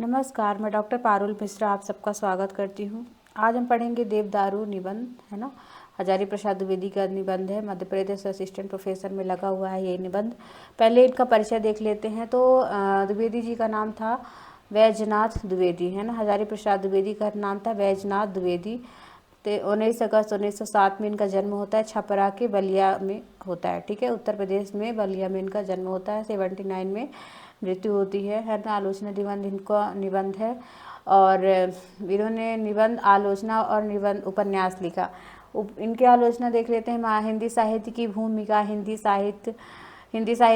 नमस्कार, मैं डॉक्टर पारुल मिश्रा आप सबका स्वागत करती हूँ। आज हम पढ़ेंगे देवदारू निबंध, है ना। हजारी प्रसाद द्विवेदी का निबंध है, मध्य प्रदेश असिस्टेंट प्रोफेसर में लगा हुआ है ये निबंध। पहले इनका परिचय देख लेते हैं। तो द्विवेदी जी का नाम था वैजनाथ द्विवेदी, है ना। हजारी प्रसाद द्विवेदी का नाम था वैजनाथ द्विवेदी। 19 अगस्त 1907 में इनका जन्म होता है, छपरा के बलिया में होता है, ठीक है। उत्तर प्रदेश में बलिया में इनका जन्म होता है। 79 में मृत्यु होती है ना। आलोचना निबंध इनका निबंध है और इन्होंने निबंध, आलोचना और निबंध उपन्यास लिखा। इनके आलोचना देख लेते हैं। हिंदी साहित्य की भूमिका, हिंदी साहित्य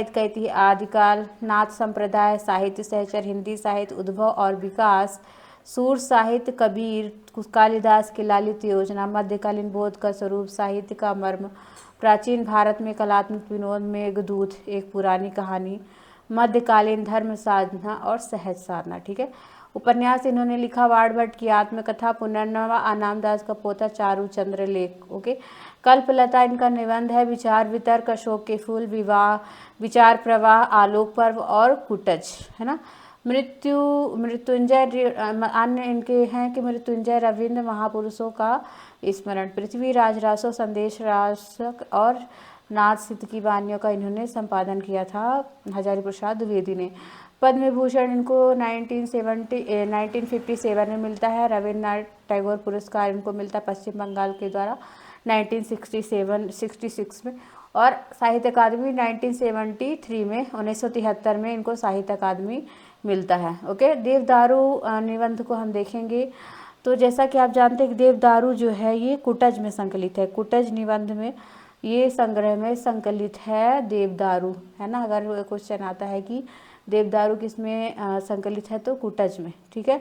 का इतिहास, आदिकाल, नाथ संप्रदाय, साहित्य सहचर, हिंदी साहित्य उद्भव और विकास, सूर साहित्य, कबीर, कालिदास की लालित योजना, मध्यकालीन बोध का स्वरूप, साहित्य का मर्म, प्राचीन भारत में कलात्मक विनोद, मेघदूत, एक पुरानी कहानी, मध्यकालीन धर्म साधना और सहज साधना, ठीक है। उपन्यास इन्होंने लिखा वाड़ भट्ट की आत्मकथा, पुनर्नवा, अनामदास का पोता, चारू चंद्र लेख, ओके। कल्पलता इनका निबंध है, विचार वितर्क, अशोक के फूल, विवाह, विचार प्रवाह, आलोक पर्व और कुटज, है ना। मृत्युंजय अन्य इनके हैं कि मृत्युंजय, रविंद्र, महापुरुषों का स्मरण, पृथ्वीराज रासो, संदेश रासक और नाथ सिद्ध की वाणियों का इन्होंने संपादन किया था हजारी प्रसाद द्विवेदी ने। पद्म विभूषण इनको 1957 में मिलता है। रविन्द्रनाथ टैगोर पुरस्कार इनको मिलता है पश्चिम बंगाल के द्वारा 1966 में। और साहित्य अकादमी 1973 में, 1973 में इनको साहित्य अकादमी मिलता है, ओके। देवदारू निबंध को हम देखेंगे। तो जैसा कि आप जानते हैं कि देवदारू जो है ये कुटज में संकलित है। कुटज निबंध में, ये संग्रह में संकलित है देवदारू, है ना। अगर क्वेश्चन आता है कि देवदारू किसमें संकलित है तो कुटज में, ठीक है।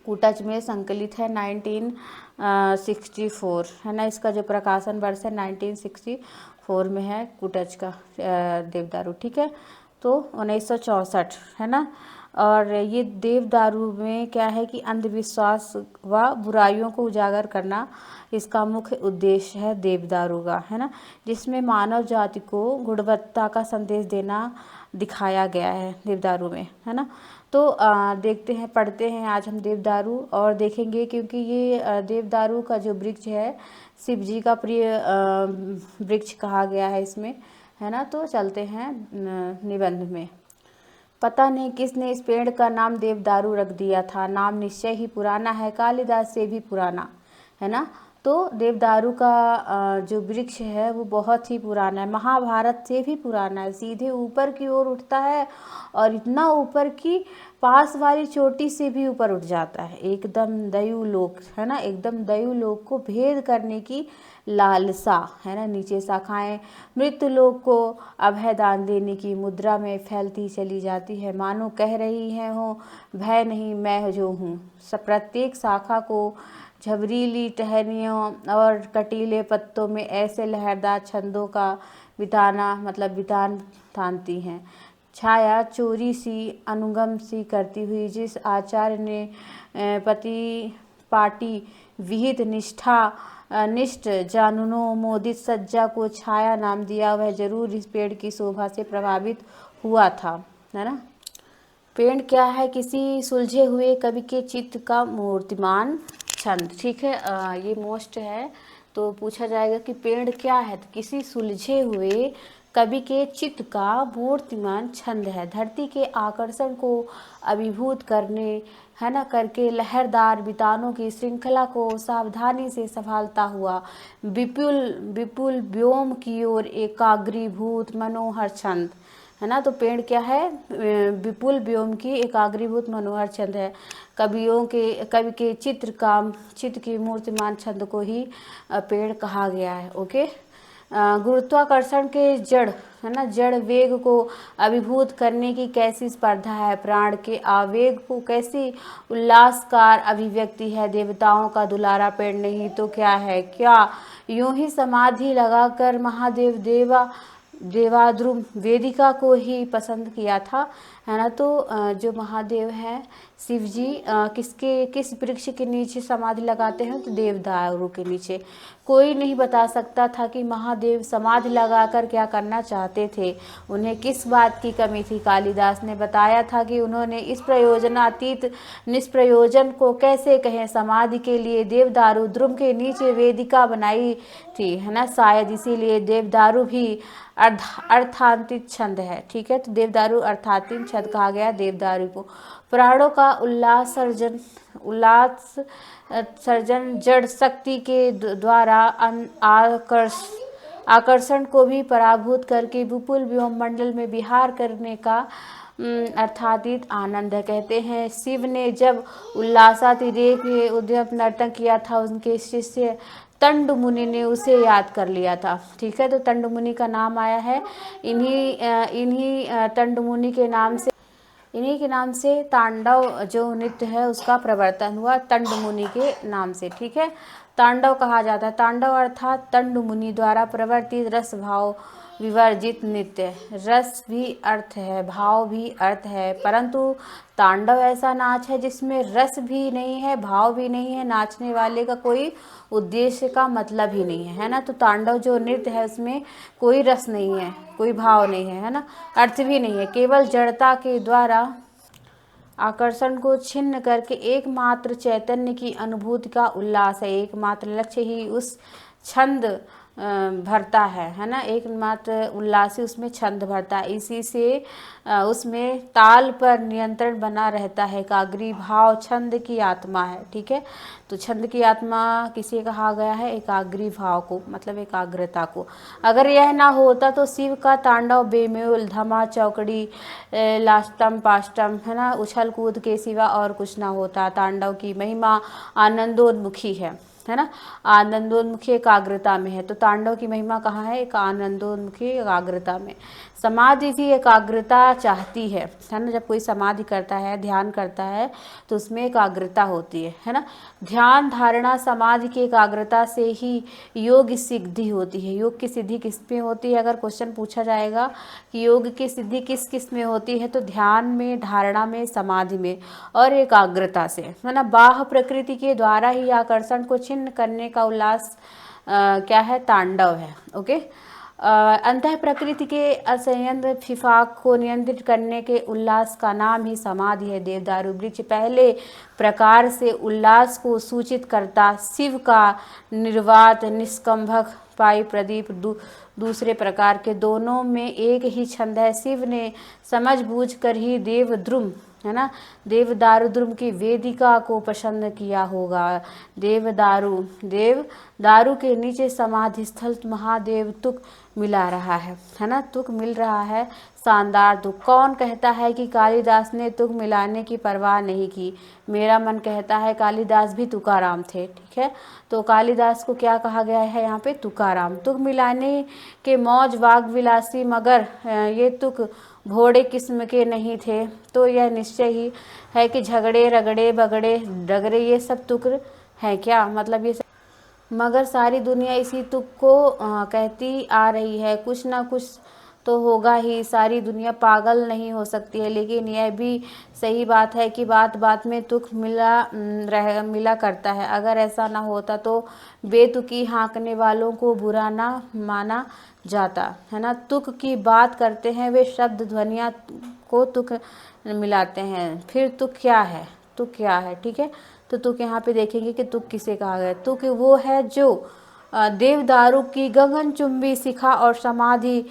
कुटज में संकलित है 1964, है ना। इसका जो प्रकाशन वर्ष है 1964 में है कुटज का देवदारू, ठीक है। तो 1964, है ना। और ये देवदारू में क्या है कि अंधविश्वास व बुराइयों को उजागर करना इसका मुख्य उद्देश्य है देवदारू का, है ना। जिसमें मानव जाति को गुणवत्ता का संदेश देना दिखाया गया है देवदारू में, है ना। तो देखते हैं, पढ़ते हैं आज हम देवदारू और देखेंगे, क्योंकि ये देवदारू का जो वृक्ष है शिव जी का प्रिय वृक्ष कहा गया है इसमें, है ना। तो चलते हैं निबंध में। पता नहीं किसने इस पेड़ का नाम देवदारू रख दिया था। नाम निश्चय ही पुराना है, कालिदास से भी पुराना, है ना। तो देवदारू का जो वृक्ष है वो बहुत ही पुराना है, महाभारत से भी पुराना है। सीधे ऊपर की ओर उठता है और इतना ऊपर की पास वाली चोटी से भी ऊपर उठ जाता है। एकदम दैवलोक, है ना। एकदम दैवलोक को भेद करने की लालसा, है ना। नीचे शाखाएं मृत्युलोक को अभय दान देने की मुद्रा में फैलती चली जाती है, मानो कह रही है हो भय नहीं मैं जो हूँ। प्रत्येक शाखा को झबरीली टहनियों और कटीले पत्तों में ऐसे लहरदार छंदों का बिताना, मतलब बितान थानती हैं। छाया चोरी सी अनुगम सी करती हुई जिस आचार्य ने पति पाटी विहित निष्ठ जानुनों मोदित सज्जा को छाया नाम दिया, वह जरूर इस पेड़ की शोभा से प्रभावित हुआ था, है ना। पेड़ क्या है? किसी सुलझे हुए कवि के चित्त का मूर्तिमान छंद, ठीक है। ये मोस्ट है, तो पूछा जाएगा कि पेड़ क्या है, तो किसी सुलझे हुए कवि के चित्त का मूर्तिमान छंद है। धरती के आकर्षण को अभिभूत करने, है ना, करके लहरदार बितानों की श्रृंखला को सावधानी से संभालता हुआ विपुल विपुल व्योम की ओर एकाग्रीभूत मनोहर छंद, है ना। तो पेड़ क्या है? विपुल व्योम की एकाग्रीभूत मनोहर छंद है। कवि के चित्र की मूर्तिमान छंद को ही पेड़ कहा गया है, ओके। गुरुत्वाकर्षण के जड़, है ना, जड़ वेग को अभिभूत करने की कैसी स्पर्धा है। प्राण के आवेग को कैसी उल्लासकार अभिव्यक्ति है। देवताओं का दुलारा पेड़ नहीं तो क्या है। क्या यूं ही समाधि लगाकर महादेव देवाद्रुम वेदिका को ही पसंद किया था, है ना। तो जो महादेव है शिव जी किस वृक्ष के नीचे समाधि लगाते हैं? तो देवदारू के नीचे। कोई नहीं बता सकता था कि महादेव समाधि लगाकर क्या करना चाहते थे, उन्हें किस बात की कमी थी। कालिदास ने बताया था कि उन्होंने इस प्रयोजनातीत निष्प्रयोजन को कैसे कहें, समाधि के लिए देवदारू द्रुम के नीचे वेदिका बनाई थी, है ना। शायद इसीलिए देवदारू भी अर्थांतित छंद है, ठीक है। तो देवदारू अर्थांतित छंद कहा गया देवदारू को। प्राणों का उल्लास सर्जन जड़ शक्ति के द्वारा आकर्षण को भी पराभूत करके विपुल व्योममंडल में विहार करने का अर्थातीत आनंद है। कहते हैं शिव ने जब उल्लासातिरेक उद्यम नर्तन किया था, उनके शिष्य तंडु मुनि ने उसे याद कर लिया था, ठीक है। तो तंडु मुनि का नाम आया है, इन्हीं तंडु मुनि के नाम से, इन्हीं के नाम से तांडव जो नृत्य है उसका प्रवर्तन हुआ, तंडु मुनि के नाम से, ठीक है। तांडव कहा जाता है, तांडव अर्थात तंडु मुनि द्वारा प्रवर्तित रस भाव विवर्जित नृत्य। रस भी अर्थ है, भाव भी अर्थ है, परंतु तांडव ऐसा नाच है जिसमें रस भी नहीं है, भाव भी नहीं है, नाचने वाले का कोई उद्देश्य का मतलब ही नहीं है ना। तो तांडव जो नृत्य है उसमें कोई रस नहीं है, कोई भाव नहीं है ना, अर्थ भी नहीं है, केवल जड़ता के द्वारा आकर्षण को छिन्न करके एकमात्र चैतन्य की अनुभूति का उल्लास है। एकमात्र लक्ष्य ही उस छंद भरता है ना, एकमात्र उल्लासी उसमें छंद भरता है। इसी से उसमें ताल पर नियंत्रण बना रहता है। एकाग्री भाव छंद की आत्मा है, ठीक है। तो छंद की आत्मा किसे कहा गया है? एकाग्री भाव को, मतलब एकाग्रता को। अगर यह ना होता तो शिव का तांडव बेमेल, धमा चौकड़ी, लास्टम पास्टम, है ना, उछल कूद के सिवा और कुछ ना होता। तांडव की महिमा आनंदोन्मुखी है ना, आनंदोन्मुखी एकाग्रता में है। तो तांडव की महिमा कहाँ है? एक आनंदोन्मुखी एकाग्रता में। समाधि भी एकाग्रता चाहती है ना। जब कोई समाधि करता है, ध्यान करता है, तो उसमें एकाग्रता होती है ना। ध्यान धारणा समाधि की एकाग्रता से ही योग सिद्धि होती है। योग की सिद्धि किस में होती है? अगर क्वेश्चन पूछा जाएगा कि योग की सिद्धि किस किस में होती है, तो ध्यान में, धारणा में, समाधि में और एकाग्रता से, है ना। बाह्य प्रकृति के द्वारा ही आकर्षण को छिन्न करने का उल्लास क्या है? तांडव है, ओके। अंतः प्रकृति के असंयंत्र फिफाक को नियंत्रित करने के उल्लास का नाम ही समाधि है। देवदारू वृक्ष पहले प्रकार से उल्लास को सूचित करता, शिव का निर्वात निष्कंभक पाई प्रदीप दूसरे प्रकार के, दोनों में एक ही छंद है। शिव ने समझ बूझ कर ही देवद्रुम, है ना, देवदारू की वेदिका को पसंद किया होगा। देवदारू के नीचे समाधि स्थल महादेव तुक मिला रहा है ना, तुक मिल रहा है, शानदार तुक। कौन कहता है कि कालिदास ने तुक मिलाने की परवाह नहीं की? मेरा मन कहता है कालिदास भी तुकाराम थे, ठीक है। तो कालिदास को क्या कहा गया है यहाँ पे? तुकाराम। तुक मिलाने के मौज वाग विलासी, मगर ये तुक भोड़े किस्म के नहीं थे। तो यह निश्चय ही है कि झगड़े रगड़े बगड़े डगरे ये सब तुक है क्या? मतलब ये सब, मगर सारी दुनिया इसी तुक को कहती आ रही है। कुछ ना कुछ तो होगा ही, सारी दुनिया पागल नहीं हो सकती है। लेकिन यह भी सही बात है कि बात बात में तुक मिला करता है। अगर ऐसा ना होता तो बेतुकी हाँकने वालों को बुरा ना माना जाता, है ना। तुक की बात करते हैं वे, शब्द ध्वनियाँ को तुक मिलाते हैं। फिर तुक क्या है? तुक क्या है, ठीक है। तो तुक यहाँ पे देखेंगे कि तुक किसे कहा गया। तुक वो है जो देवदारू की गगनचुंबी शिखा और समाधि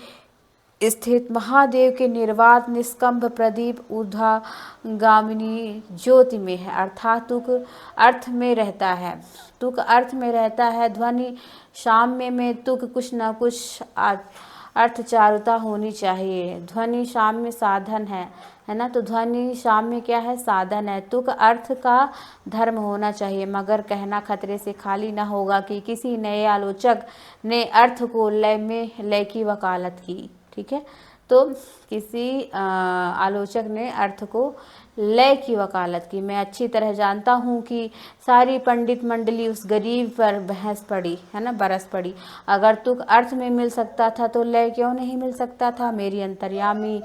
स्थित महादेव के निर्वात निष्कंभ प्रदीप ऊर्ध्वगामिनी ज्योति में है। अर्थात तुक अर्थ में रहता है, तुक अर्थ में रहता है। ध्वनि साम्य में तुक कुछ न कुछ अर्थचारुता होनी चाहिए। ध्वनि साम्य साधन है ना। तो ध्वनि साम्य क्या है? साधन है। तुक अर्थ का धर्म होना चाहिए, मगर कहना खतरे से खाली न होगा कि किसी नए आलोचक ने अर्थ को लय की वकालत की, ठीक है। तो किसी आलोचक ने अर्थ को लय की वकालत की। मैं अच्छी तरह जानता हूँ कि सारी पंडित मंडली उस गरीब पर बहस पड़ी, है ना, बरस पड़ी। अगर तुक अर्थ में मिल सकता था तो लय क्यों नहीं मिल सकता था? मेरी अंतर्यामी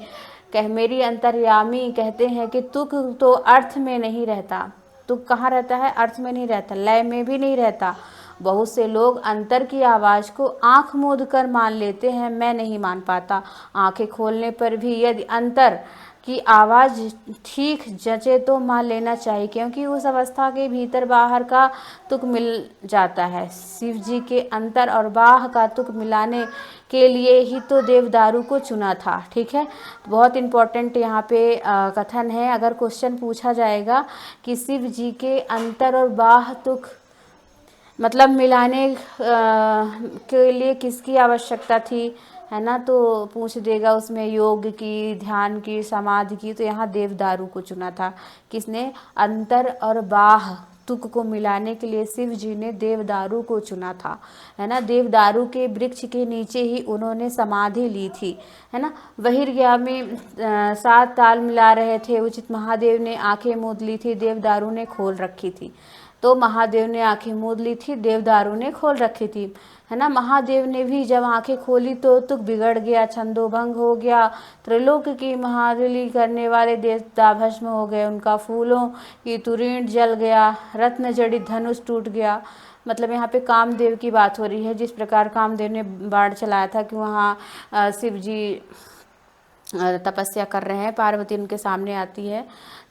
कह मेरी अंतर्यामी कहते हैं कि तुक तो अर्थ में नहीं रहता। तुक कहाँ रहता है? अर्थ में नहीं रहता, लय में भी नहीं रहता। बहुत से लोग अंतर की आवाज़ को आंख मूंद कर मान लेते हैं, मैं नहीं मान पाता। आंखें खोलने पर भी यदि अंतर की आवाज़ ठीक जचे तो मान लेना चाहिए, क्योंकि उस अवस्था के भीतर बाहर का तुक मिल जाता है। शिव जी के अंतर और बाह का तुक मिलाने के लिए ही तो देवदारू को चुना था। ठीक है, बहुत इम्पोर्टेंट यहाँ पे कथन है। अगर क्वेश्चन पूछा जाएगा कि शिव जी के अंतर और बाह तुक मतलब मिलाने के लिए किसकी आवश्यकता थी, है ना, तो पूछ देगा उसमें योग की, ध्यान की, समाधि की। तो यहाँ देवदारू को चुना था। किसने? अंतर और बाह तुक को मिलाने के लिए शिव जी ने देवदारू को चुना था, है ना। देवदारू के वृक्ष के नीचे ही उन्होंने समाधि ली थी, है ना। बहिर्ज्ञा में 7 ताल मिला रहे थे। उचित महादेव ने आंखें मूंद ली थी, देवदारू ने खोल रखी थी। तो महादेव ने आंखें मूंद ली थी, देवदारू ने खोल रखी थी, है ना। महादेव ने भी जब आंखें खोली तो तुक बिगड़ गया, छंदोभंग हो गया। त्रिलोक की महारली करने वाले देवता भस्म हो गए, उनका फूलों की तुरीण जल गया, रत्न जड़ित धनुष टूट गया। मतलब यहाँ पे कामदेव की बात हो रही है। जिस प्रकार कामदेव ने बाण चलाया था कि वहाँ शिव जी तपस्या कर रहे हैं, पार्वती उनके सामने आती है,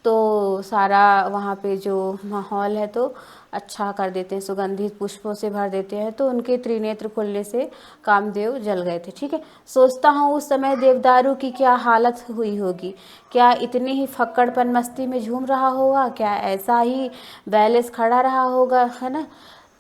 तो सारा वहाँ पे जो माहौल है तो अच्छा कर देते हैं, सुगंधित पुष्पों से भर देते हैं। तो उनके त्रिनेत्र खुलने से कामदेव जल गए थे। ठीक है, सोचता हूँ उस समय देवदारू की क्या हालत हुई होगी। क्या इतनी ही फक्कड़पन मस्ती में झूम रहा होगा? क्या ऐसा ही बैलेंस खड़ा रहा होगा, है ना।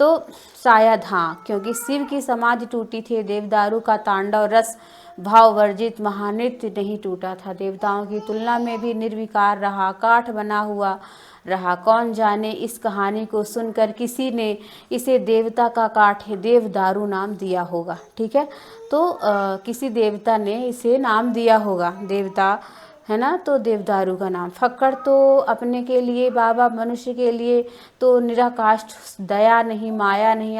तो शायद हाँ, क्योंकि शिव की समाधि टूटी थी, देवदारू का तांडव रस भाव वर्जित महानृत्य नहीं टूटा था। देवताओं की तुलना में भी निर्विकार रहा, काठ बना हुआ रहा। कौन जाने इस कहानी को सुनकर किसी ने इसे देवता का काठ है देवदारू नाम दिया होगा। ठीक है, तो किसी देवता ने इसे नाम दिया होगा, देवता, है ना। तो देवदारू का नाम। फक्कड़ तो अपने के लिए, बाबा मनुष्य के लिए तो निराकाष्ठ, दया नहीं, माया नहीं,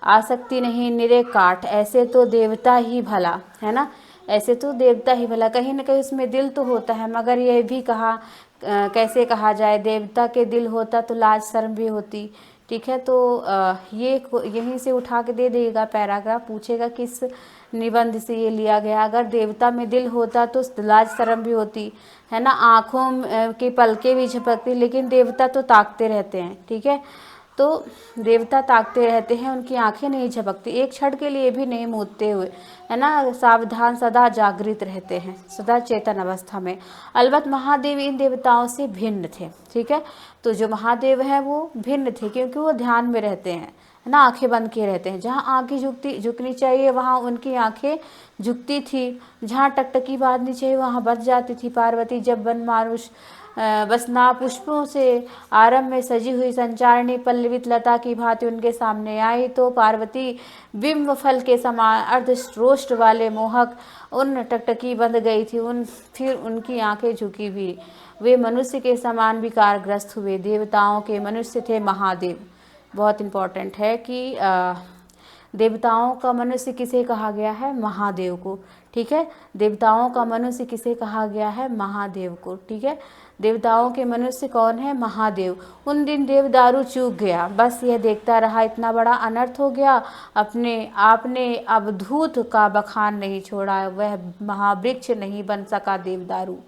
आसक्ति नहीं, निरे काठ। ऐसे तो देवता ही भला, है ना, ऐसे तो देवता ही भला। कहीं ना कहीं उसमें दिल तो होता है, मगर यह भी कहा कैसे कहा जाए, देवता के दिल होता तो लाज शर्म भी होती। ठीक है, तो ये यहीं से उठा के दे देगा पैराग्राफ, पूछेगा किस निबंध से ये लिया गया। अगर देवता में दिल होता तो लाज शर्म भी होती, है ना। आँखों के पलके भी झपकती, लेकिन देवता तो ताकते रहते हैं। ठीक है, तो देवता ताकते रहते हैं, उनकी आंखें नहीं झपकती, एक क्षण के लिए भी नहीं मूंदते हुए, है ना। सावधान, सदा जागृत रहते हैं, सदा चेतन अवस्था में। अलबत्त महादेव इन देवताओं से भिन्न थे। ठीक है, तो जो महादेव हैं वो भिन्न थे, क्योंकि वो ध्यान में रहते हैं, है ना, आंखें बंद किए रहते हैं। जहाँ आंखें झुकनी चाहिए वहाँ उनकी आंखें झुकती थी, जहाँ टकटकी बांधनी चाहिए वहाँ बच जाती थी। पार्वती जब वन मानुष बसना पुष्पों से आरंभ में सजी हुई संचारणी पल्लवित लता की भांति उनके सामने आई, तो पार्वती बिंब फल के समान अर्धरोष्ट वाले मोहक उन टकटकी बंध गई थी। फिर उनकी आंखें झुकी भी, वे मनुष्य के समान विकारग्रस्त हुए। देवताओं के मनुष्य थे महादेव। बहुत इम्पोर्टेंट है कि देवताओं का मनुष्य किसे कहा गया है? महादेव को। ठीक है, देवताओं का मनुष्य किसे कहा गया है? महादेव को। ठीक है, देवताओं के मनुष्य कौन है? महादेव। उन दिन देवदारू चूक गया, बस यह देखता रहा, इतना बड़ा अनर्थ हो गया। अपने आपने अवधूत का बखान नहीं छोड़ा, वह महावृक्ष नहीं बन सका देवदारू,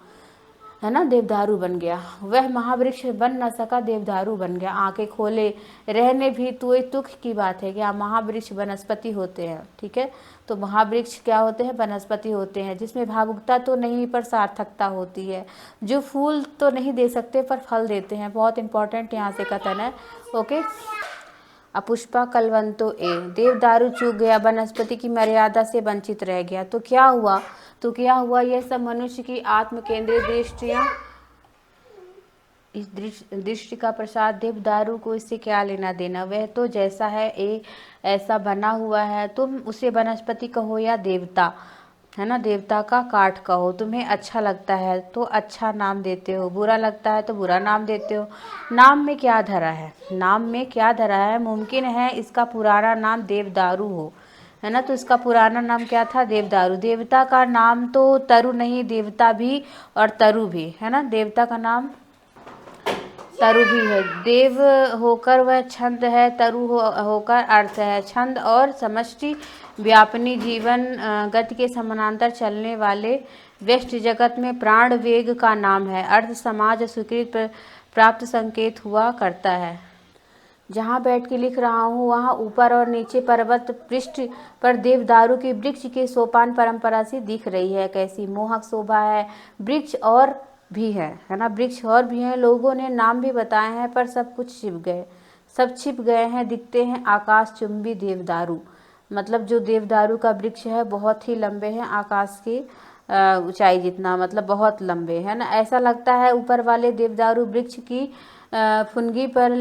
है ना, देवदारू बन गया। वह महावृक्ष बन न सका, देवदारू बन गया। आंखें खोले रहने भी तो दुख की बात है। क्या महावृक्ष वनस्पति होते हैं? ठीक है, तो महावृक्ष क्या होते हैं? वनस्पति होते हैं, जिसमें भावुकता तो नहीं पर सार्थकता होती है, जो फूल तो नहीं दे सकते पर फल देते हैं। बहुत इंपॉर्टेंट यहाँ से कथन है। ओके, अपुष्पा कलवंतो ए, देवदारू चूक गया, वनस्पति की मर्यादा से वंचित रह गया। तो क्या हुआ? यह सब मनुष्य की आत्म केंद्रित दृष्टियाँ, इस दृष्टि का प्रसाद। देवदारू को इससे क्या लेना देना? वह तो जैसा है ऐसा बना हुआ है। तुम उसे वनस्पति कहो या देवता, है ना, देवता का काठ कहो। तुम्हें अच्छा लगता है तो अच्छा नाम देते हो, बुरा लगता है तो बुरा नाम देते हो। नाम में क्या धरा है? नाम में क्या धरा है? मुमकिन है इसका पुराना नाम देवदारू हो, है ना। तो इसका पुराना नाम क्या था, देवदारू। देवता का नाम तो तरु नहीं, देवता भी और तरु भी, है ना। देवता का नाम तरु भी है। देव होकर वह छंद है, तरु होकर अर्थ है। छंद और समष्टि व्यापनी जीवन गति के समानांतर चलने वाले व्यष्ट जगत में प्राण वेग का नाम है। अर्थ समाज स्वीकृत प्राप्त संकेत हुआ करता है। जहाँ बैठ के लिख रहा हूँ वहाँ ऊपर और नीचे पर्वत पृष्ठ पर देवदारू के वृक्ष के सोपान परंपरा से दिख रही है। कैसी मोहक शोभा है। वृक्ष और भी है ना, वृक्ष और भी हैं। लोगों ने नाम भी बताए हैं पर सब कुछ सब छिप गए हैं। दिखते हैं आकाश चुंबी देवदारू। मतलब जो देवदारू का वृक्ष है बहुत ही लंबे हैं, आकाश की ऊंचाई जितना, मतलब बहुत लंबे है ना। ऐसा लगता है ऊपर वाले देवदारू वृक्ष की फुनगी पर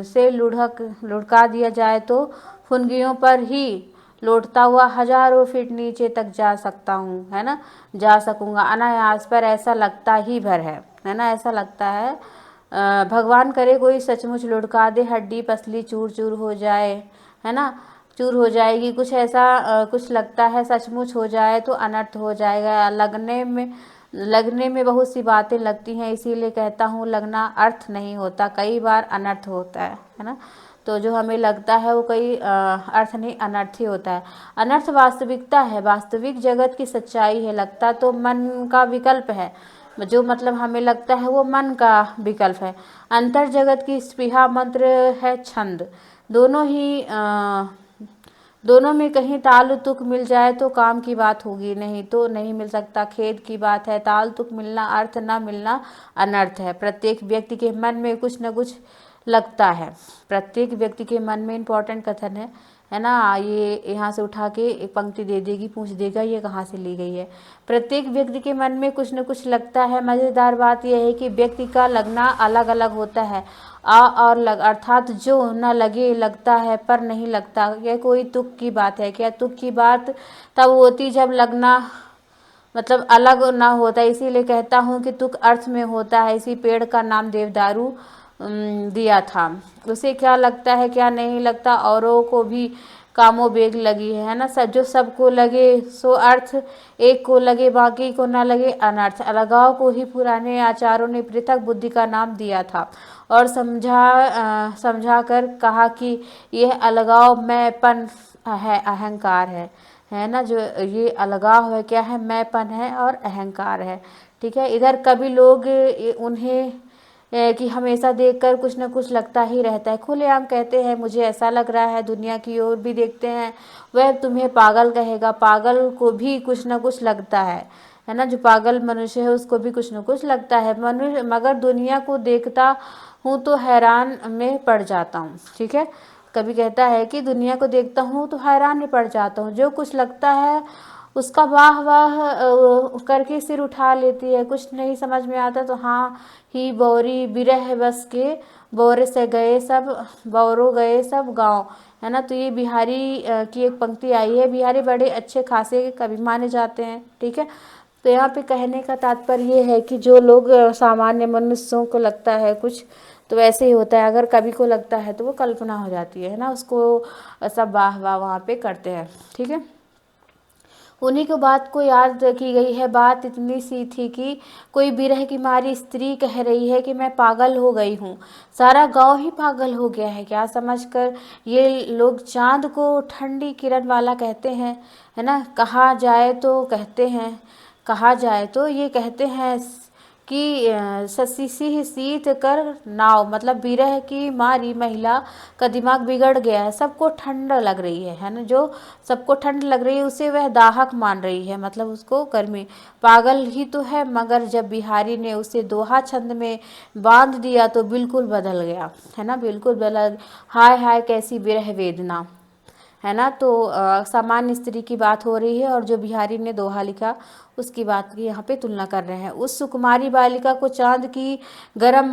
से लुढ़का दिया जाए तो फुनगियों पर ही लौटता हुआ हजारों फीट नीचे तक जा सकता हूँ, है ना, जा सकूँगा अनायास। पर ऐसा लगता ही भर है ना, ऐसा लगता है। भगवान करे कोई सचमुच लुढ़का दे, हड्डी पसली चूर चूर हो जाए, है ना, चूर हो जाएगी। कुछ ऐसा कुछ लगता है सचमुच हो जाए तो अनर्थ हो जाएगा। लगने में बहुत सी बातें लगती हैं, इसीलिए कहता हूँ लगना अर्थ नहीं होता, कई बार अनर्थ होता है ना। तो जो हमें लगता है वो कई अर्थ नहीं अनर्थ ही होता है। अनर्थ वास्तविकता है, वास्तविक जगत की सच्चाई है। लगता तो मन का विकल्प है, जो मतलब हमें लगता है वो मन का विकल्प है। अंतर जगत की स्पृहा मंत्र है छंद। दोनों में कहीं ताल तुक मिल जाए तो काम की बात होगी, नहीं तो नहीं मिल सकता, खेद की बात है। ताल तुक मिलना अर्थ न मिलना अनर्थ है। प्रत्येक व्यक्ति के मन में कुछ न कुछ लगता है। प्रत्येक व्यक्ति के मन में, इम्पोर्टेंट कथन है ना। ये यहाँ से उठा के एक पंक्ति दे देगी, पूछ देगा ये कहाँ से ली गई है। प्रत्येक व्यक्ति के मन में कुछ न कुछ लगता है। मज़ेदार बात यह है कि व्यक्ति का लगना अलग अलग होता है। और लग अर्थात जो न लगे लगता है पर नहीं लगता। यह कोई तुक की बात है क्या? तुक की बात तब होती जब लगना मतलब अलग ना होता। इसीलिए कहता हूँ कि तुक अर्थ में होता है। इसी पेड़ का नाम देवदारू दिया था। उसे क्या लगता है क्या नहीं लगता, औरों को भी कामोबेग लगी है ना। सब जो सबको लगे सो अर्थ, एक को लगे बाकी को ना लगे अनर्थ। अलगाव को ही पुराने आचार्यों ने पृथक बुद्धि का नाम दिया था और समझा कर कहा कि यह अलगाव मैंपन है, अहंकार है ना। जो ये अलगाव है क्या है, मैंपन है और अहंकार है, ठीक है। इधर कभी लोग उन्हें कि हमेशा देखकर कुछ न कुछ लगता ही रहता है। खुलेआम कहते हैं मुझे ऐसा लग रहा है। दुनिया की ओर भी देखते हैं, वह तुम्हें पागल कहेगा। पागल को भी कुछ न कुछ लगता है ना। जो पागल मनुष्य है उसको भी कुछ न कुछ लगता है। मनुष्य मगर दुनिया को देखता हूँ तो हैरान में पड़ जाता हूँ, ठीक है। कभी कहता है कि दुनिया को देखता हूँ तो हैरान में पड़ जाता हूँ। जो कुछ लगता है उसका वाह वाह करके सिर उठा लेती है। कुछ नहीं समझ में आता तो हाँ ही बौरी बिरह बस के बौरे से गए सब बौरो गए सब गाँव, है ना। तो ये बिहारी की एक पंक्ति आई है। बिहारी बड़े अच्छे खासे कवि माने जाते हैं, ठीक है। तो यहाँ पे कहने का तात्पर्य ये है कि जो लोग सामान्य मनुष्यों को लगता है कुछ तो वैसे ही होता है। अगर कवि को लगता है तो वो कल्पना हो जाती है ना, उसको सब वाह वाह वहाँ पे करते हैं, ठीक है। उन्हीं को बात को याद की गई है। बात इतनी सी थी कि कोई बिरह की मारी स्त्री कह रही है कि मैं पागल हो गई हूँ। सारा गांव ही पागल हो गया है क्या समझकर ये लोग चांद को ठंडी किरण वाला कहते हैं, है ना। कहा जाए तो ये कहते हैं कि ससी शीत कर नाव, मतलब बिरह की मारी महिला का दिमाग बिगड़ गया है। सबको ठंड लग रही है ना। जो सबको ठंड लग रही है उसे वह दाहक मान रही है, मतलब उसको गर्मी। पागल ही तो है, मगर जब बिहारी ने उसे दोहा छंद में बांध दिया तो बिल्कुल बदल गया, है ना, बिल्कुल बदल। हाय हाय कैसी बिरह वेदना, है ना। तो सामान्य स्त्री की बात हो रही है और जो बिहारी ने दोहा लिखा उसकी बात की यहाँ पे तुलना कर रहे हैं। उस सुकुमारी बालिका को चांद भी गर्म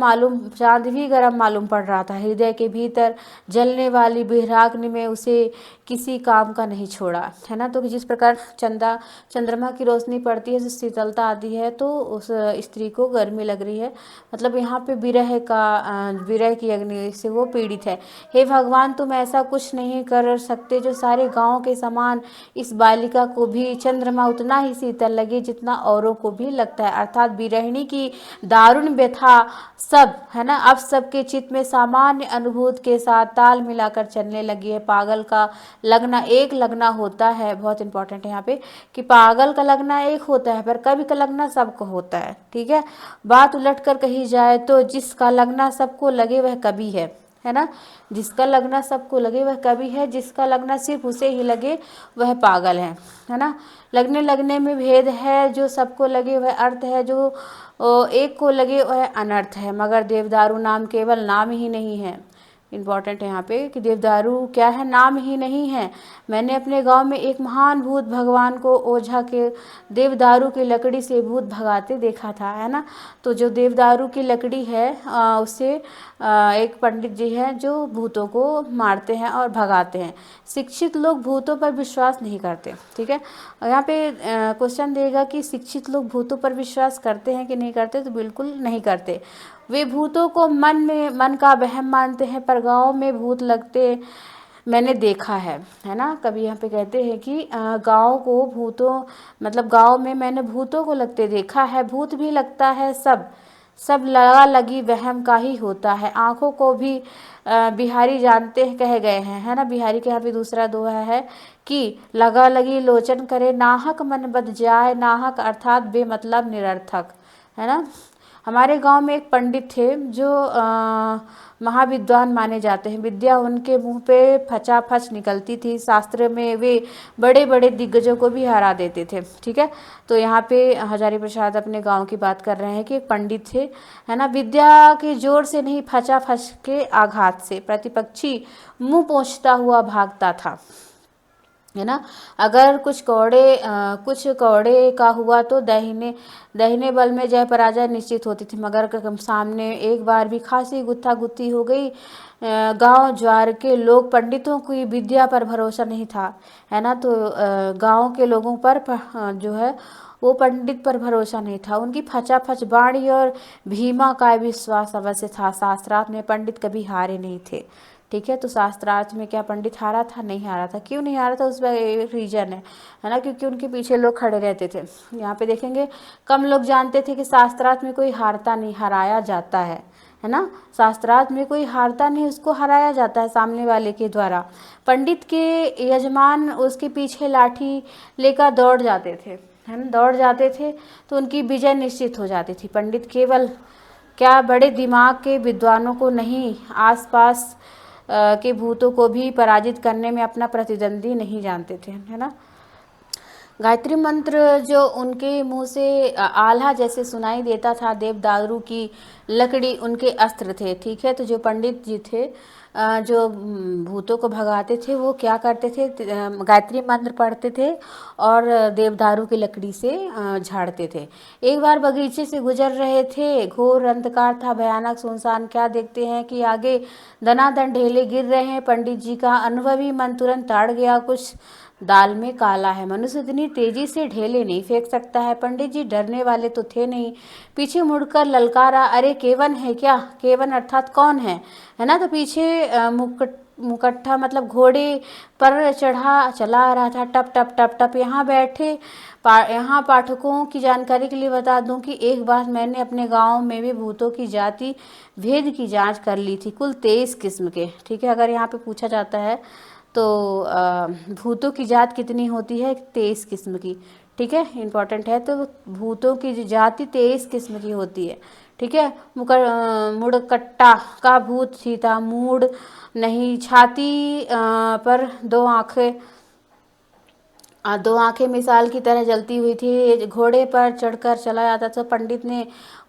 मालूम पड़ रहा था। हृदय के भीतर जलने वाली बहिराग्नि में उसे किसी काम का नहीं छोड़ा, है ना। तो जिस प्रकार चंद्रमा की रोशनी पड़ती है, शीतलता आती है, तो उस स्त्री को गर्मी लग रही है, मतलब यहाँ पे विरह की अग्नि से वो पीड़ित है। हे भगवान, तुम ऐसा कुछ नहीं कर सकते जो सारे गांव के समान इस बालिका को भी चंद्रमा उतना ही शीतल लगे जितना औरों को भी लगता है। अर्थात विरहिणी की दारुण व्यथा सब, है ना, अब सबके चित्त में सामान्य अनुभूत के साथ ताल मिलाकर चलने लगी है। पागल का लगना एक लगना होता है, बहुत इंपॉर्टेंट है यहाँ पे, कि पागल का लगना एक होता है पर कवि का लगना सबको होता है। ठीक है, बात उलट कर कही जाए तो जिसका लगना सबको लगे वह कवि है ना। जिसका लगना सबको लगे वह कवि है, जिसका लगना सिर्फ उसे ही लगे वह पागल है ना। लगने में भेद है, जो सबको लगे वह अर्थ है, जो एक को लगे वह अनर्थ है। मगर देवदारू नाम केवल नाम ही नहीं है, इम्पॉर्टेंट है यहाँ पे कि देवदारू क्या है, नाम ही नहीं है। मैंने अपने गांव में एक महान भूत भगवान को ओझा के देवदारू की लकड़ी से भूत भगाते देखा था, है ना। तो जो देवदारू की लकड़ी है उससे एक पंडित जी हैं जो भूतों को मारते हैं और भगाते हैं। शिक्षित लोग भूतों पर विश्वास नहीं करते। ठीक है, यहाँ पे क्वेश्चन देगा कि शिक्षित लोग भूतों पर विश्वास करते हैं कि नहीं करते, तो बिल्कुल नहीं करते। वे भूतों को मन का वहम मानते हैं, पर गांव में भूत लगते मैंने देखा है ना। कभी यहाँ पे कहते हैं कि गांव को भूतों, मतलब गांव में मैंने भूतों को लगते देखा है। भूत भी लगता है, सब लगा लगी वहम का ही होता है। आंखों को भी बिहारी जानते हैं कहे गए हैं, है ना। बिहारी के यहाँ पे दूसरा दोहा है कि लगा लगी लोचन करे, नाहक मन बद जाए, नाहक अर्थात बेमतलब निरर्थक, है ना। हमारे गांव में एक पंडित थे जो महाविद्वान माने जाते हैं। विद्या उनके मुंह पे फचाफच निकलती थी। शास्त्र में वे बड़े बड़े दिग्गजों को भी हरा देते थे। ठीक है, तो यहाँ पे हजारी प्रसाद अपने गांव की बात कर रहे हैं कि एक पंडित थे, है ना। विद्या के जोर से नहीं, फचाफच के आघात से प्रतिपक्षी मुंह पोंछता हुआ भागता था, है ना। अगर कुछ कौड़े का हुआ तो दाहिने बल में जय पराजय निश्चित होती थी। मगर सामने एक बार भी खासी गुत्था गुत्थी हो गई, गांव ज्वार के लोग, पंडितों की विद्या पर भरोसा नहीं था, है ना। तो गांव के लोगों पर जो है वो पंडित पर भरोसा नहीं था। उनकी फचाफच बाणी और भीमा का विश्वास अवश्य था। शास्त्रार्थ में पंडित कभी हारे नहीं थे। ठीक है, तो शास्त्रार्थ में क्या पंडित हारा था? नहीं हारा था। क्यों नहीं हारा था? उसमें एक रीजन है ना, क्योंकि उनके पीछे लोग खड़े रहते थे। यहाँ पे देखेंगे कम लोग जानते थे कि शास्त्रार्थ में कोई हारता नहीं, हराया जाता है ना। शास्त्रार्थ में कोई हारता नहीं, उसको हराया जाता है सामने वाले के द्वारा। पंडित के यजमान उसके पीछे लाठी लेकर दौड़ जाते थे, है ना, दौड़ जाते थे, तो उनकी विजय निश्चित हो जाती थी। पंडित केवल क्या बड़े दिमाग के विद्वानों को नहीं, आसपास के भूतों को भी पराजित करने में अपना प्रतिद्वंदी नहीं जानते थे, है ना। गायत्री मंत्र जो उनके मुंह से आल्हा जैसे सुनाई देता था, देवदारू की लकड़ी उनके अस्त्र थे। ठीक है, तो जो पंडित जी थे जो भूतों को भगाते थे, वो क्या करते थे? गायत्री मंत्र पढ़ते थे और देवदारू की लकड़ी से झाड़ते थे। एक बार बगीचे से गुजर रहे थे, घोर अंधकार था, भयानक सुनसान। क्या देखते हैं कि आगे दनादन ढेले गिर रहे हैं। पंडित जी का अनुभवी मन तुरंत ताड़ गया, कुछ दाल में काला है। मनुष्य इतनी तेजी से ढेले नहीं फेंक सकता है। पंडित जी डरने वाले तो थे नहीं, पीछे मुड़कर ललकारा, अरे केवन है क्या? केवन अर्थात कौन है ना। तो पीछे मुकट्ठा मतलब घोड़े पर चला आ रहा था, टप टप टप टप। यहाँ पाठकों की जानकारी के लिए बता दूं कि एक बार मैंने अपने गांव में भी भूतों की जाति भेद की जांच कर ली थी, कुल 23 किस्म के। ठीक है, अगर यहाँ पे पूछा जाता है तो भूतों की जात कितनी होती है? 23 किस्म की। ठीक है, इम्पॉर्टेंट है। तो भूतों की जाति 23 किस्म की होती है। ठीक है, मुड़कट्टा का भूत था, मूड नहीं, छाती पर दो आंखें मिसाल की तरह जलती हुई थी, घोड़े पर चढ़कर चला जाता था।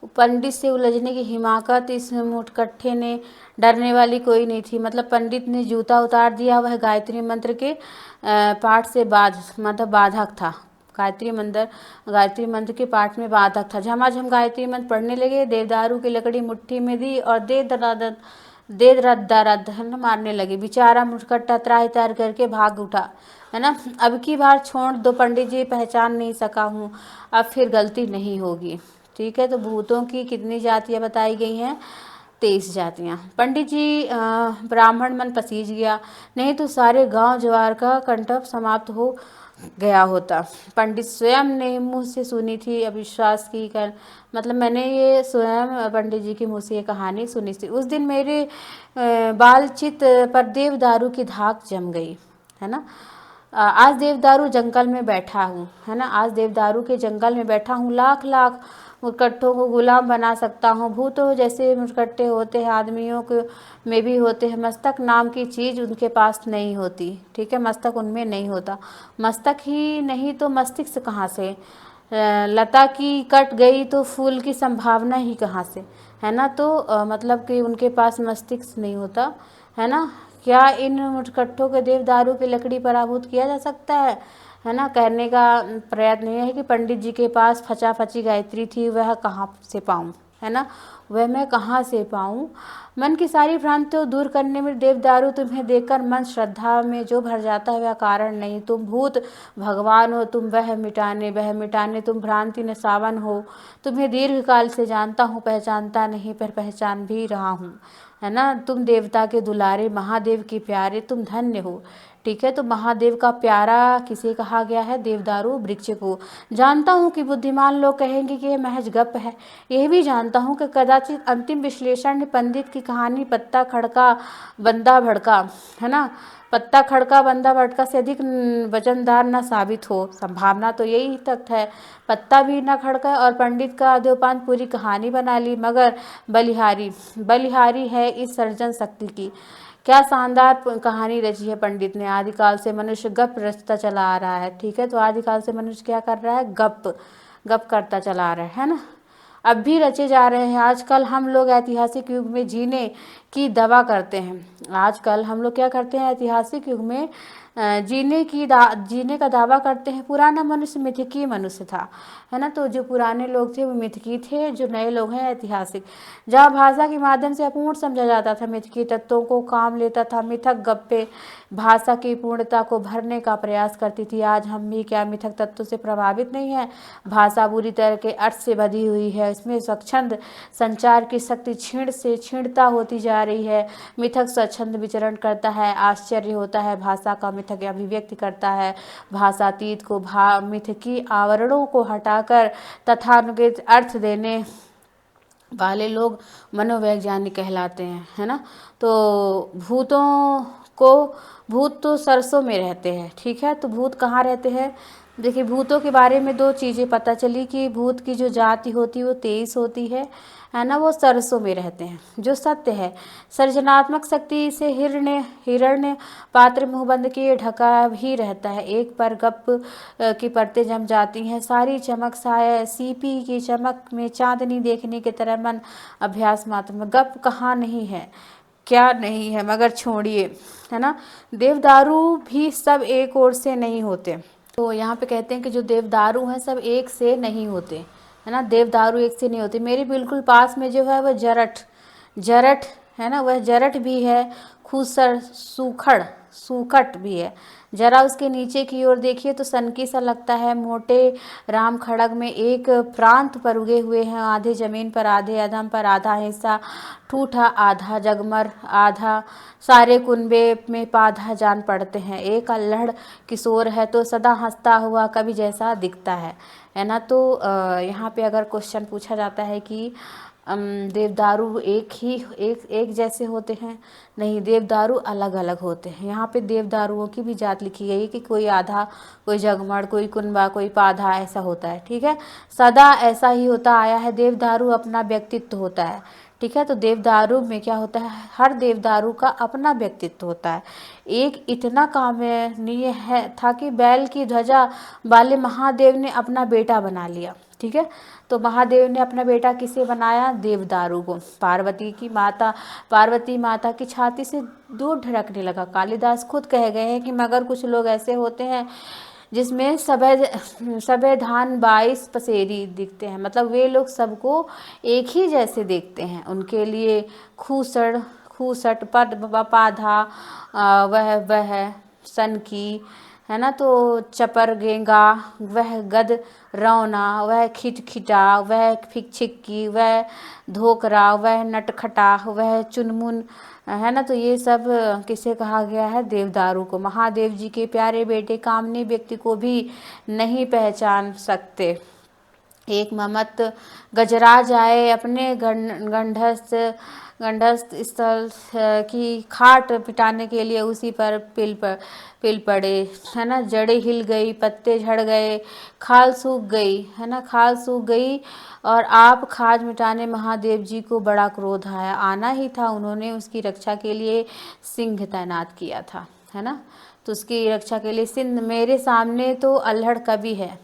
पंडित से उलझने की हिमाकत इस मुठकट्ठे ने डरने वाली कोई नहीं थी। मतलब पंडित ने जूता उतार दिया, वह गायत्री मंत्र के पाठ से बाधक था। गायत्री मंत्र के पाठ में बाधक था। झमाझम गायत्री मंत्र पढ़ने लगे, देवदारू की लकड़ी मुट्ठी में दी और दे रद्दा रद्द है ना मारने लगे। बेचारा मुस्कट्टा त्राहि तार करके भाग उठा, है ना। अब की बार छोड़ दो पंडित जी, पहचान नहीं सका हूँ, अब फिर गलती नहीं होगी। ठीक है, तो भूतों की कितनी जातियाँ बताई गई हैं? 23 जातियाँ। पंडित जी ब्राह्मण मन पसीज गया, नहीं तो सारे गांव जवार का कंठप समाप्त हो गया होता। पंडित स्वयं ने मुँह से सुनी थी, अविश्वास की कर मतलब मैंने ये स्वयं पंडित जी के मुँह से ये कहानी सुनी थी। उस दिन मेरे बालचित पर देवदारू की धाक जम गई, है ना। आज देवदारू जंगल में बैठा हूँ, है ना। आज देवदारू के जंगल में बैठा हूँ, लाख लाख मुरकट्टों को गुलाम बना सकता हूँ। भूतों जैसे मुरकट्टे होते हैं, आदमियों के में भी होते हैं। मस्तक नाम की चीज़ उनके पास नहीं होती। ठीक है, मस्तक उनमें नहीं होता। मस्तक ही नहीं तो मस्तिष्क कहाँ से? लता की कट गई तो फूल की संभावना ही कहाँ से, है ना। तो मतलब कि उनके पास मस्तिष्क नहीं होता, है ना। क्या इन मुरकट्टों के देवदारू की लकड़ी पराभूत किया जा सकता है ना। कहने का प्रयत्न यह है कि पंडित जी के पास फचा फची गायत्री थी, वह कहाँ से पाऊँ, है ना। वह मैं कहाँ से पाऊँ? मन की सारी भ्रांतियों दूर करने में देवदारू तुम्हें देखकर मन श्रद्धा में जो भर जाता है वह कारण नहीं। तुम भूत भगवान हो, तुम वह मिटाने तुम भ्रांति न सावन हो। तुम्हें दीर्घ काल से जानता हूँ, पहचानता नहीं पर पहचान भी रहा हूँ, है ना। तुम देवता के दुलारे, महादेव के प्यारे, तुम धन्य हो। ठीक है, तो महादेव का प्यारा किसे कहा गया है? देवदारू वृक्ष को। जानता हूँ कि बुद्धिमान लोग कहेंगे कि यह महज गप है। यह भी जानता हूँ कि कदाचित अंतिम विश्लेषण में पंडित की कहानी पत्ता खड़का बंदा भड़का, है ना, पत्ता खड़का बंदा भड़का से अधिक वजनदार न साबित हो। संभावना तो यही तक है, पत्ता भी न खड़का और पंडित का आद्योपांत पूरी कहानी बना ली। मगर बलिहारी है इस सर्जन शक्ति की। क्या शानदार कहानी रची है पंडित ने। आदिकाल से मनुष्य गप रचता चला आ रहा है। ठीक है, तो आदिकाल से मनुष्य क्या कर रहा है? गप करता चला आ रहा है ना। अब भी रचे जा रहे हैं। आजकल हम लोग ऐतिहासिक युग में जीने की दावा करते हैं। आजकल हम लोग क्या करते हैं? ऐतिहासिक युग में जीने का दावा करते हैं। पुराना मनुष्य मिथकीय मनुष्य था, है ना। तो जो पुराने लोग थे वो मिथकीय थे, जो नए लोग हैं ऐतिहासिक। जहाँ भाषा के माध्यम से अपूर्ण समझा जाता था, मिथकीय तत्वों को काम लेता था। मिथक गप्पे भाषा की पूर्णता को भरने का प्रयास करती थी। आज हम भी क्या मिथक तत्वों से प्रभावित नहीं है? भाषा बुरी तरह के अर्थ से बधी हुई है। इसमें स्वच्छंद संचार की शक्ति क्षीण से क्षीणता होती जा रही है। मिथक स्वच्छंद विचरण करता है। आश्चर्य होता है, भाषा का मिथक अभिव्यक्ति करता है। भाषातीत को मिथकी आवरणों को हटाकर तथानुगत अर्थ देने वाले लोग मनोवैज्ञानिक कहलाते हैं, है ना। तो भूत तो सरसों में रहते हैं। ठीक है, तो भूत कहाँ रहते हैं? देखिए, भूतों के बारे में 2 चीज़ें पता चली कि भूत की जो जाति होती है वो 23 होती है ना। वो सरसों में रहते हैं, जो सत्य है। सृजनात्मक शक्ति से हिरण्य पात्र मुँह बंद किए ढका भी रहता है। एक पर गप की परतें जम जाती हैं। सारी चमक सीपी की चमक में चांदनी देखने की तरह मन अभ्यास मात्र में। गप कहाँ नहीं है, क्या नहीं है, मगर छोड़िए, है ना। देवदारू भी सब एक ओर से नहीं होते। तो यहाँ पे कहते हैं कि जो देवदारू हैं सब एक से नहीं होते, है ना। देवदारू एक से नहीं होते। मेरे बिल्कुल पास में जो है वह जरट है ना, वह जरट भी है। खूसर सूखट भी है। जरा उसके नीचे की ओर देखिए तो सनकी सा लगता है। मोटे राम खड़ग में एक प्रांत पर उगे हुए हैं, आधे जमीन पर, आधे अधम पर, आधा हिस्सा ठूठा, आधा जगमर, आधा सारे कुनबे में पाधा जान पड़ते हैं। एक अल्हड़ किशोर है तो सदा हंसता हुआ कभी जैसा दिखता है ना। तो यहाँ पे अगर क्वेश्चन पूछा जाता है कि देवदारू एक जैसे होते हैं? नहीं, देवदारू अलग अलग होते हैं। यहाँ पे देवदारुओं की भी जात लिखी गई है कि कोई आधा, कोई जगमड़, कोई कुनबा, कोई पाधा, ऐसा होता है। ठीक है, सदा ऐसा ही होता आया है। देवदारू अपना व्यक्तित्व होता है। ठीक है, तो देवदारू में क्या होता है? हर देवदारू का अपना व्यक्तित्व होता है। एक इतना कामनीय था कि बैल की ध्वजा वाले महादेव ने अपना बेटा बना लिया। ठीक है, तो महादेव ने अपना बेटा किसे बनाया? देवदारू को। पार्वती माता की छाती से दूध ढरकने लगा। कालिदास खुद कह गए हैं कि मगर कुछ लोग ऐसे होते हैं जिसमें सभेदान 22 पसेरी दिखते हैं, मतलब वे लोग सबको एक ही जैसे देखते हैं। उनके लिए खूसट पद पाधा वह सन की, है ना, तो चपर गेंगा वह गद रौना, वह खिटखिटा, वह फिकछिक्की, वह धोकरा, वह नटखटा, वह चुनमुन, है ना। तो ये सब किसे कहा गया है? देवदारू को। महादेव जी के प्यारे बेटे कामनी व्यक्ति को भी नहीं पहचान सकते। एक ममत गजराज आए अपने गंढस्थ स्थल की खाट पिटाने के लिए उसी पर पिल पड़े, है ना। जड़ें हिल गई, पत्ते झड़ गए, खाल सूख गई, है ना, खाल सूख गई। और आप खाज मिटाने महादेव जी को बड़ा क्रोध आया, आना ही था। उन्होंने उसकी रक्षा के लिए सिंह तैनात किया था, है ना। तो उसकी रक्षा के लिए सिंह, मेरे सामने तो अल्हड़ कवि है,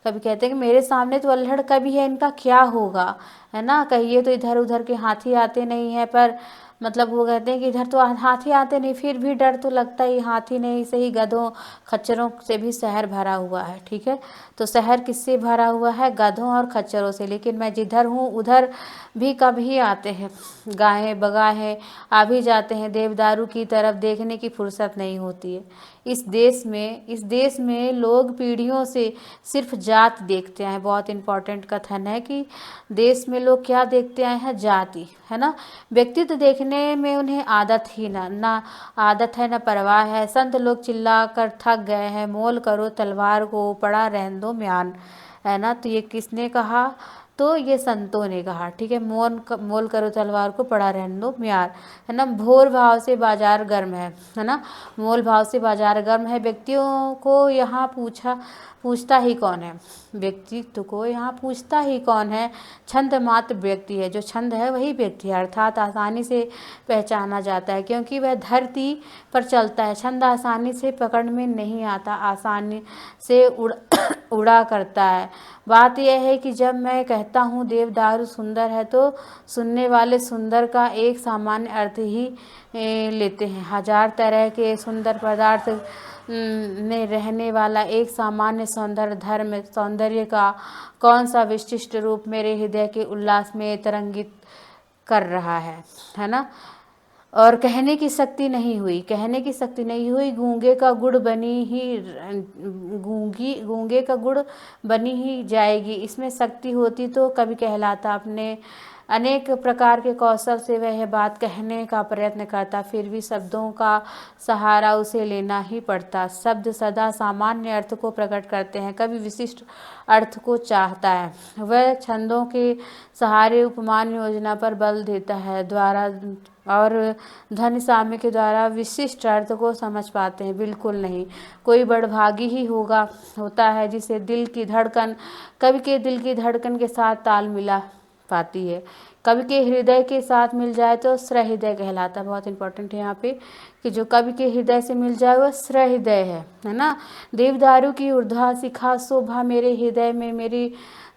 कभी कहते हैं कि मेरे सामने तो अल्हड़ कवि है, इनका क्या होगा, है ना। कहिए तो इधर उधर के हाथी आते नहीं है, पर मतलब वो कहते हैं कि इधर तो हाथी आते नहीं, फिर भी डर तो लगता ही, हाथी नहीं सही गधों खच्चरों से भी शहर भरा हुआ है, ठीक है। तो शहर किससे भरा हुआ है? गधों और खच्चरों से। लेकिन मैं जिधर हूँ उधर भी कभी आते हैं गायें बगाहें, आ भी जाते हैं। देवदारू की तरफ देखने की फुर्सत नहीं होती है। इस देश में लोग पीढ़ियों से सिर्फ जात देखते हैं। बहुत इंपॉर्टेंट कथन है कि देश में लोग क्या देखते आए हैं? जाति, है ना। व्यक्तित्व देखने में उन्हें आदत ही ना आदत है, ना परवाह है। संत लोग चिल्ला कर थक गए हैं, मोल करो तलवार को, पड़ा रहने दो म्यान, है ना। तो ये किसने कहा? तो ये संतों ने कहा, ठीक है। मोल करो तलवार को, पड़ा रहने दो म्यार, है ना। भोर भाव से बाजार गर्म है ना। मोल भाव से बाजार गर्म है। व्यक्तियों को यहाँ पूछता ही कौन है? व्यक्तित्व को यहाँ पूछता ही कौन है? छंद मात्र व्यक्ति है, जो छंद है वही व्यक्ति है, अर्थात आसानी से पहचाना जाता है क्योंकि वह धरती पर चलता है। छंद आसानी से पकड़ में नहीं आता, आसानी से उड़ा करता है। बात यह है कि जब मैं कहता हूँ देवदारू सुंदर है, तो सुनने वाले सुंदर का एक सामान्य अर्थ ही लेते हैं। हजार तरह के सुंदर पदार्थ में रहने वाला एक सामान्य सौंदर्य का कौन सा विशिष्ट रूप मेरे हृदय के उल्लास में तरंगित कर रहा है ना। और कहने की शक्ति नहीं हुई। गूंगे का गुड़ बनी ही जाएगी। इसमें शक्ति होती तो कभी कहलाता। अपने अनेक प्रकार के कौशल से वह बात कहने का प्रयत्न करता, फिर भी शब्दों का सहारा उसे लेना ही पड़ता। शब्द सदा सामान्य अर्थ को प्रकट करते हैं, कभी विशिष्ट अर्थ को चाहता है। वह छंदों के सहारे उपमान योजना पर बल देता है द्वारा और धन साम्य के द्वारा विशिष्ट अर्थ को समझ पाते हैं। बिल्कुल नहीं। कोई बड़भागी ही होता है जिसे कवि के दिल की धड़कन के साथ ताल मिला पाती है। कवि के हृदय के साथ मिल जाए तो सहृदय कहलाता है। बहुत इंपॉर्टेंट है यहाँ पे कि जो कवि के हृदय से मिल जाए वह सहृदय है ना। देवदारू की ऊर्ध्वा शिखा शोभा मेरे हृदय में मेरी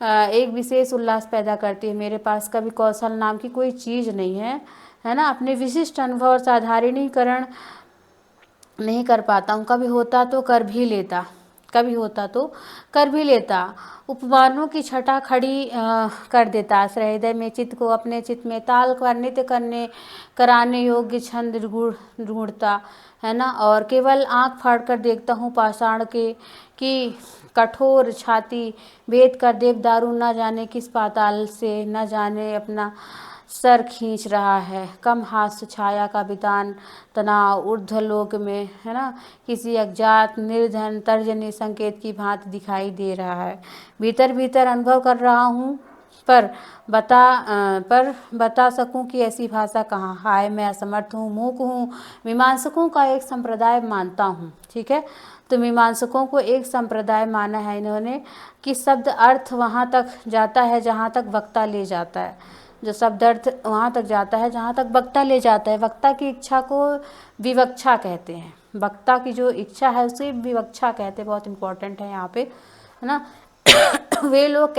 एक विशेष उल्लास पैदा करती है। मेरे पास कवि कौशल नाम की कोई चीज़ नहीं है ना। अपने विशिष्ट अनुभव और साधारणीकरण नहीं कर पाता हूँ। कभी होता तो कर भी लेता। उपमानों की छटा खड़ी कर देता। हृदय में चित्त को अपने चित्त में ताल कर नृत्य कराने योग्य छंद ढूंढता, है ना। और केवल आंख फाड़कर देखता हूँ पाषाण की कठोर छाती भेद कर देवदारू न जाने किस पाताल से न जाने अपना सर खींच रहा है। कम हास्य छाया का वितान तनाव ऊर्ध्वलोक में, है ना, किसी अज्ञात निर्धन तर्जनी संकेत की भांति दिखाई दे रहा है। भीतर भीतर अनुभव कर रहा हूँ, पर बता सकूं कि ऐसी भाषा कहाँ। हाय मैं असमर्थ हूँ, मूक हूँ। मीमांसकों का एक संप्रदाय मानता हूँ, ठीक है। तो मीमांसकों को एक संप्रदाय माना है इन्होंने कि शब्द अर्थ वहाँ तक जाता है जहाँ तक वक्ता ले जाता है। जो शब्द अर्थ वहाँ तक जाता है जहाँ तक वक्ता ले जाता है। वक्ता की इच्छा को विवक्षा कहते हैं। वक्ता की जो इच्छा है उसे विवक्षा कहते हैं। बहुत इंपॉर्टेंट है यहाँ पे, है ना। वे लोग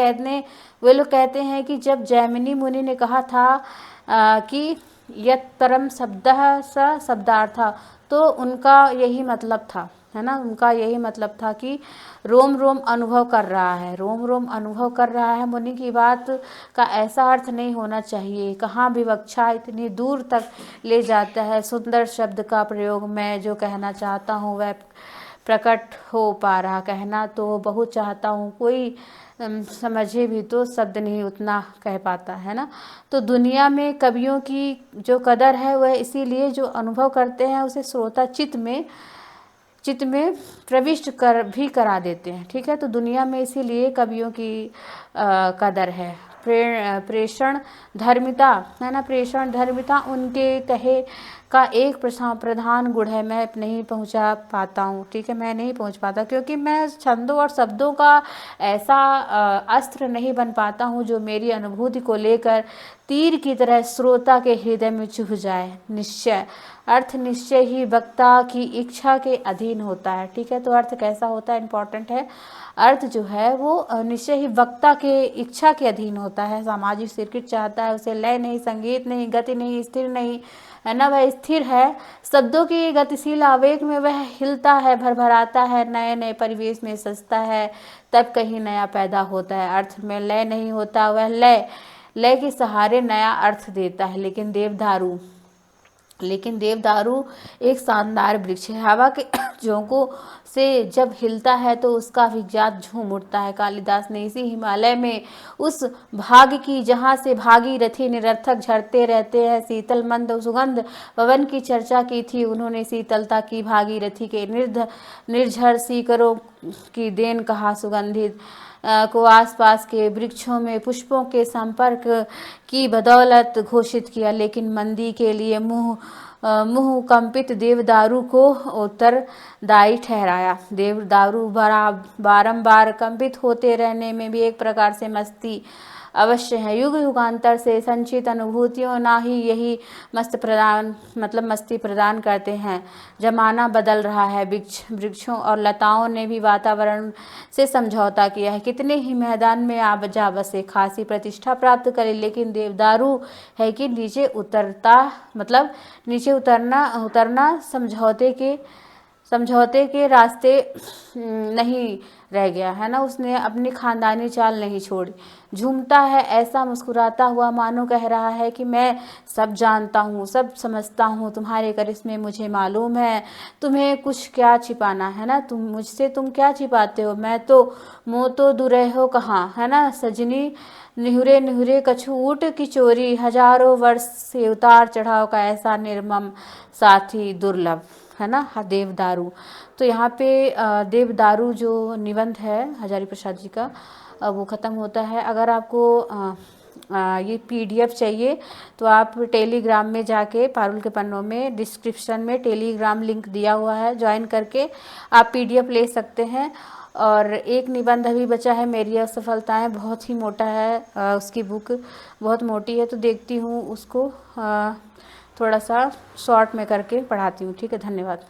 कहते हैं कि जब जैमिनी मुनि ने कहा था कि यत् परम शब्दः स शब्दार्थ, तो उनका यही मतलब था, है ना। उनका यही मतलब था कि रोम रोम अनुभव कर रहा है, रोम रोम अनुभव कर रहा है। मुनि की बात का ऐसा अर्थ नहीं होना चाहिए, कहाँ विवक्षा इतनी दूर तक ले जाता है। सुंदर शब्द का प्रयोग, मैं जो कहना चाहता हूँ वह प्रकट हो पा रहा। कहना तो बहुत चाहता हूँ, कोई समझे भी तो शब्द नहीं उतना कह पाता, है ना। तो दुनिया में कवियों की जो कदर है वह इसीलिए जो अनुभव करते हैं उसे श्रोता चित्त में प्रविष्ट कर भी करा देते हैं, ठीक है। तो दुनिया में इसीलिए कवियों की कदर है। प्रेषण धर्मिता, है ना, प्रेषण धर्मिता उनके कहे का एक प्रधान गुण है। मैं नहीं पहुंचा पाता हूँ, ठीक है, मैं नहीं पहुंच पाता क्योंकि मैं छंदों और शब्दों का ऐसा अस्त्र नहीं बन पाता हूँ जो मेरी अनुभूति को लेकर तीर की तरह श्रोता के हृदय में चुभ जाए। निश्चय, अर्थ निश्चय ही वक्ता की इच्छा के अधीन होता है, ठीक है। तो अर्थ कैसा होता है, इम्पोर्टेंट है। अर्थ जो है वो निश्चय ही वक्ता के इच्छा के अधीन होता है। सामाजिक सर्किट चाहता है उसे लय नहीं, संगीत नहीं, गति नहीं, स्थिर नहीं, है ना, वह स्थिर है। शब्दों की गतिशील आवेग में वह हिलता है, भरभराता है, नए नए परिवेश में सजता है, तब कहीं नया पैदा होता है। अर्थ में लय नहीं होता, वह लय के सहारे नया अर्थ देता है। लेकिन देवदारू एक शानदार वृक्ष है। हवा के झोंकों से जब हिलता है तो उसका विख्यात झूम उठता है। कालिदास ने इसी हिमालय में उस भाग की जहाँ से भागीरथी निरर्थक झरते रहते हैं शीतल मंद सुगंध पवन की चर्चा की थी। उन्होंने शीतलता की भागीरथी के निर्झर सीकरों की देन कहा। सुगंधित को आसपास के वृक्षों में पुष्पों के संपर्क की बदौलत घोषित किया। लेकिन मंदी के लिए मुँह कंपित देवदारू को उत्तरदायी ठहराया। देवदारू बारंबार कंपित होते रहने में भी एक प्रकार से मस्ती अवश्य है। युग युगांतर से संचित अनुभूतियों ना ही यही मस्ती प्रदान करते हैं। जमाना बदल रहा है, वृक्षों और लताओं ने भी वातावरण से समझौता किया है। कितने ही मैदान में आप जा बसे, खासी प्रतिष्ठा प्राप्त करे, लेकिन देवदारू है कि नीचे उतरना समझौते के रास्ते नहीं रह गया, है ना। उसने अपनी खानदानी चाल नहीं छोड़ी। झूमता है ऐसा मुस्कुराता हुआ मानो कह रहा है कि मैं सब जानता हूँ, सब समझता हूँ, तुम्हारे करिश्मे मुझे मालूम है, तुम्हें कुछ क्या छिपाना, है ना। तुम क्या छिपाते हो, मैं तो मुँह तो दुरे हो कहाँ, है ना। सजनी निहुरे निहुरे कछु ऊट की चोरी, हजारों वर्ष से उतार चढ़ाव का ऐसा निर्मम साथी दुर्लभ, है ना। देवदारू। तो यहाँ पे देवदारू जो निबंध है हजारी प्रसाद जी का वो ख़त्म होता है। अगर आपको ये PDF चाहिए तो आप टेलीग्राम में जाके पारुल के पन्नों में डिस्क्रिप्शन में टेलीग्राम लिंक दिया हुआ है, ज्वाइन करके आप PDF ले सकते हैं। और एक निबंध अभी बचा है, मेरी असफलताएं, बहुत ही मोटा है, उसकी बुक बहुत मोटी है, तो देखती हूँ उसको थोड़ा सा शॉर्ट में करके पढ़ाती हूँ, ठीक है। धन्यवाद।